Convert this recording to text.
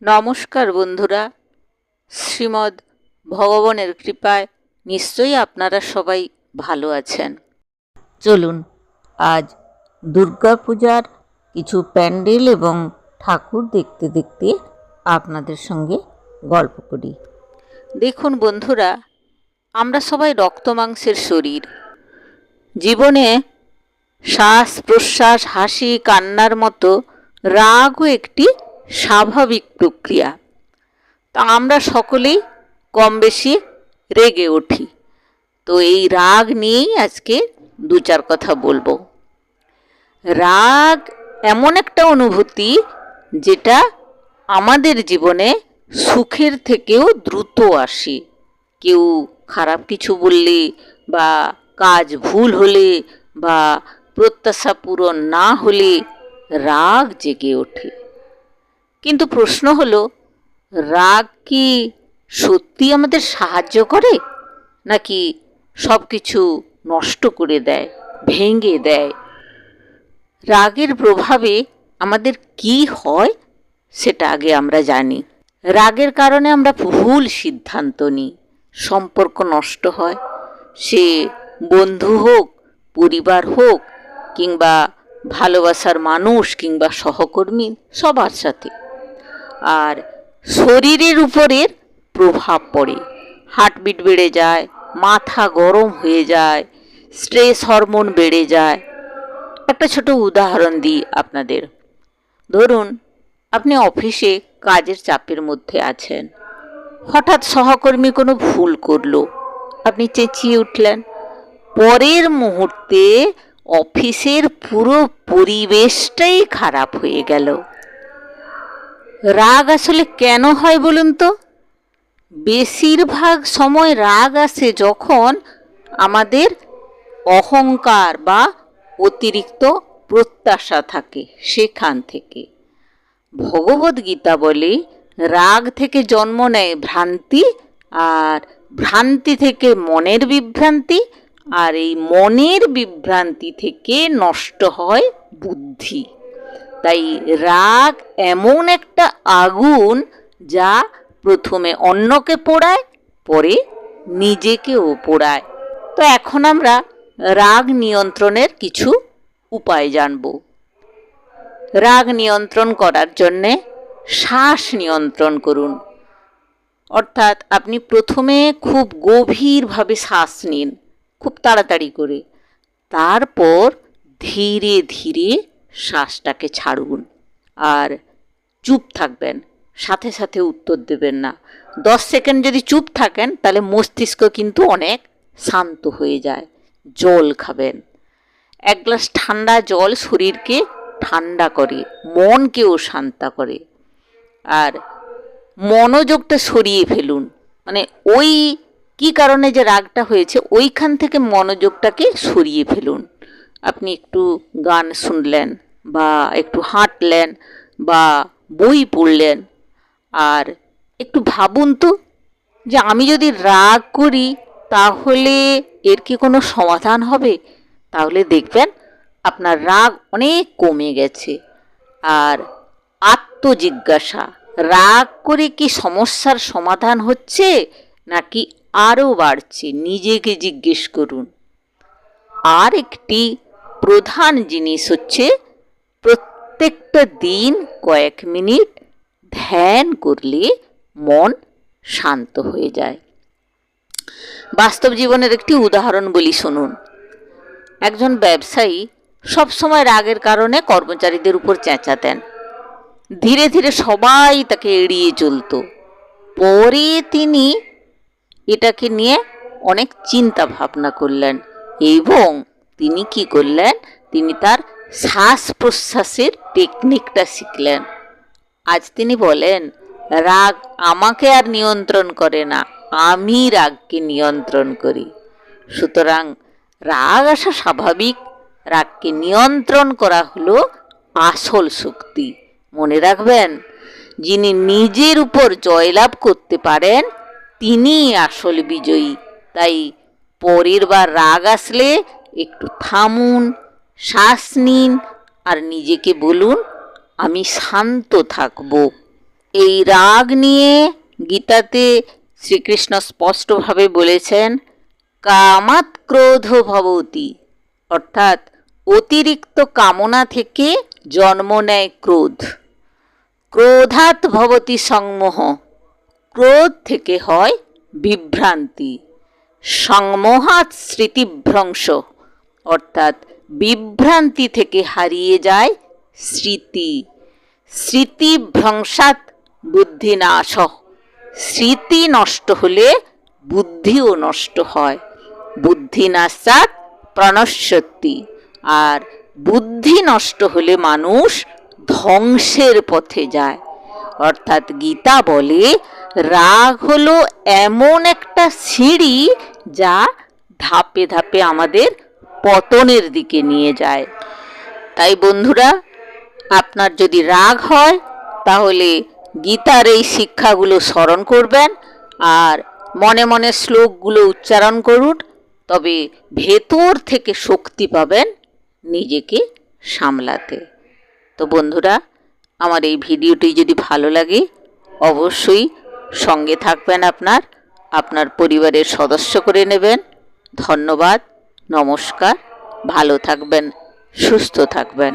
নমস্কার বন্ধুরা, শ্রীমদ্ ভগবানের কৃপায় নিশ্চয়ই আপনারা সবাই ভালো আছেন। চলুন আজ দুর্গাপূজার কিছু প্যান্ডেল এবং ঠাকুর দেখতে দেখতে আপনাদের সঙ্গে গল্প করি। দেখুন বন্ধুরা, আমরা সবাই রক্ত মাংসের শরীর। জীবনে শ্বাস প্রশ্বাস, হাসি কান্নার মতো রাগও একটি স্বাভাবিক প্রক্রিয়া। তা আমরা সকলেই কম বেশি রেগে উঠি। তো এই রাগ নিয়েই আজকে দু চার কথা বলবো। রাগ এমন একটা অনুভূতি যেটা আমাদের জীবনে সুখের থেকেও দ্রুত আসে। কেউ খারাপ কিছু বললে বা কাজ ভুল হলে বা প্রত্যাশা পূরণ না হলে রাগ জেগে ওঠে। কিন্তু প্রশ্ন হলো, রাগ কি সত্যি আমাদের সাহায্য করে, নাকি সব কিছু নষ্ট করে দেয়, ভেঙে দেয়? রাগের প্রভাবে আমাদের কি হয় সেটা আগে আমরা জানি। রাগের কারণে আমরা ভুল সিদ্ধান্ত নিই, সম্পর্ক নষ্ট হয়, সে বন্ধু হোক, পরিবার হোক, কিংবা ভালোবাসার মানুষ কিংবা সহকর্মী, সবার সাথে। আর শরীরের উপরের প্রভাব পড়ে, হার্টবিট বেড়ে যায়, মাথা গরম হয়ে যায়, স্ট্রেস হরমোন বেড়ে যায়। একটা ছোট উদাহরণ দিই আপনাদের। ধরুন আপনি অফিসে কাজের চাপের মধ্যে আছেন, হঠাৎ সহকর্মী কোনো ভুল করলো, আপনি চেঁচিয়ে উঠলেন। পরের মুহূর্তে অফিসের পুরো পরিবেশটাই খারাপ হয়ে গেল। রাগ আসলে কেন হয় বলুন তো? বেশিরভাগ সময় রাগ আসে যখন আমাদের অহংকার বা অতিরিক্ত প্রত্যাশা থাকে, সেখান থেকে। ভগবদ্গীতা বলে, রাগ থেকে জন্ম নেয় ভ্রান্তি, আর ভ্রান্তি থেকে মনের বিভ্রান্তি, আর এই মনের বিভ্রান্তি থেকে নষ্ট হয় বুদ্ধি। তাই রাগ এমন একটা আগুন যা প্রথমে অন্যকে পোড়ায়, পরে নিজেকেও পোড়ায়। তো এখন আমরা রাগ নিয়ন্ত্রণের কিছু উপায় জানব। রাগ নিয়ন্ত্রণ করার জন্যে শ্বাস নিয়ন্ত্রণ করুন। অর্থাৎ আপনি প্রথমে খুব গভীরভাবে শ্বাস নিন, খুব তাড়াতাড়ি করে, তারপর ধীরে ধীরে শ্বাসটাকে ছাড়ুন। আর চুপ থাকবেন, সাথে সাথে উত্তর দেবেন না। 10 সেকেন্ড যদি চুপ থাকেন তাহলে মস্তিষ্ক কিন্তু অনেক শান্ত হয়ে যায়। জল খাবেন। 1 গ্লাস ঠান্ডা জল শরীরকে ঠান্ডা করে, মনকেও শান্ত করে। আর মনোযোগটা সরিয়ে ফেলুন, মানে ওই কি কারণে যে রাগটা হয়েছে ওইখান থেকে মনোযোগটাকে সরিয়ে ফেলুন। আপনি একটু গান শুনলেন, বা একটু হাঁটলেন, বা বই পড়লেন, আর একটু ভাবুন তো যে আমি যদি রাগ করি তাহলে এর কি কোনো সমাধান হবে? তাহলে দেখবেন আপনার রাগ অনেক কমে গেছে। আর আত্মজিজ্ঞাসা, রাগ করে কি সমস্যার সমাধান হচ্ছে নাকি আরও বাড়ছে, নিজেকে জিজ্ঞেস করুন। আর একটি প্রধান জিনিস হচ্ছে, প্রত্যেকটা দিন কয়েক মিনিট ধ্যান করলে মন শান্ত হয়ে যায়। বাস্তব জীবনের একটি উদাহরণ বলি, শুনুন। একজন ব্যবসায়ী সবসময় রাগের কারণে কর্মচারীদের উপর চেঁচাতেন। ধীরে ধীরে সবাই তাকে এড়িয়ে চলত। পরে তিনি এটাকে নিয়ে অনেক চিন্তা ভাবনা করলেন এবং তিনি কি করলেন, তিনি তার শ্বাস প্রশ্বাসের টেকনিকটা শিখলেন। আজ তিনি বলেন, রাগ আমাকে আর নিয়ন্ত্রণ করে না, আমি রাগকে নিয়ন্ত্রণ করি। সুতরাং রাগ আসা স্বাভাবিক, রাগকে নিয়ন্ত্রণ করা হলো আসল শক্তি। মনে রাখবেন, যিনি নিজের উপর জয়লাভ করতে পারেন তিনিই আসল বিজয়ী। তাই পরের বার রাগ আসলে একটু থামুন, শ্বাস নিন, আর নিজেকে বলুন, আমি শান্ত থাকব। এই রাগ নিয়ে গীতাতে শ্রীকৃষ্ণ স্পষ্টভাবে বলেছেন, কামাৎ ক্রোধ ভবতি, অর্থাৎ অতিরিক্ত কামনা থেকে জন্ম নেয় ক্রোধ। ক্রোধাৎ ভবতি সংমোহ, ক্রোধ থেকে হয় বিভ্রান্তি। সংমোহাৎ স্মৃতিভ্রংশ, অর্থাৎ বিভ্রান্তি থেকে হারিয়ে যায় স্মৃতি। স্মৃতিভ্রংশাৎ বুদ্ধিনাশ, স্মৃতি নষ্ট হলে বুদ্ধিও নষ্ট হয়। বুদ্ধিনাশাৎ প্রণশ্যতি, আর বুদ্ধি নষ্ট হলে মানুষ ধ্বংসের পথে যায়। অর্থাৎ গীতা বলে রাগ হলো এমন একটা সিঁড়ি যা ধাপে ধাপে আমাদের পতনের দিকে নিয়ে যায়। তাই বন্ধুরা, আপনার যদি রাগ হয় তাহলে গীতার এই শিক্ষাগুলো স্মরণ করবেন আর মনে মনে শ্লোকগুলো উচ্চারণ করুন, তবে ভেতর থেকে শক্তি পাবেন নিজেকে সামলাতে। তো বন্ধুরা, আমার এই ভিডিওটি যদি ভালো লাগে অবশ্যই সঙ্গে থাকবেন, আপনার পরিবারের সদস্য করে নেবেন। ধন্যবাদ, নমস্কার, ভালো থাকবেন, সুস্থ থাকবেন।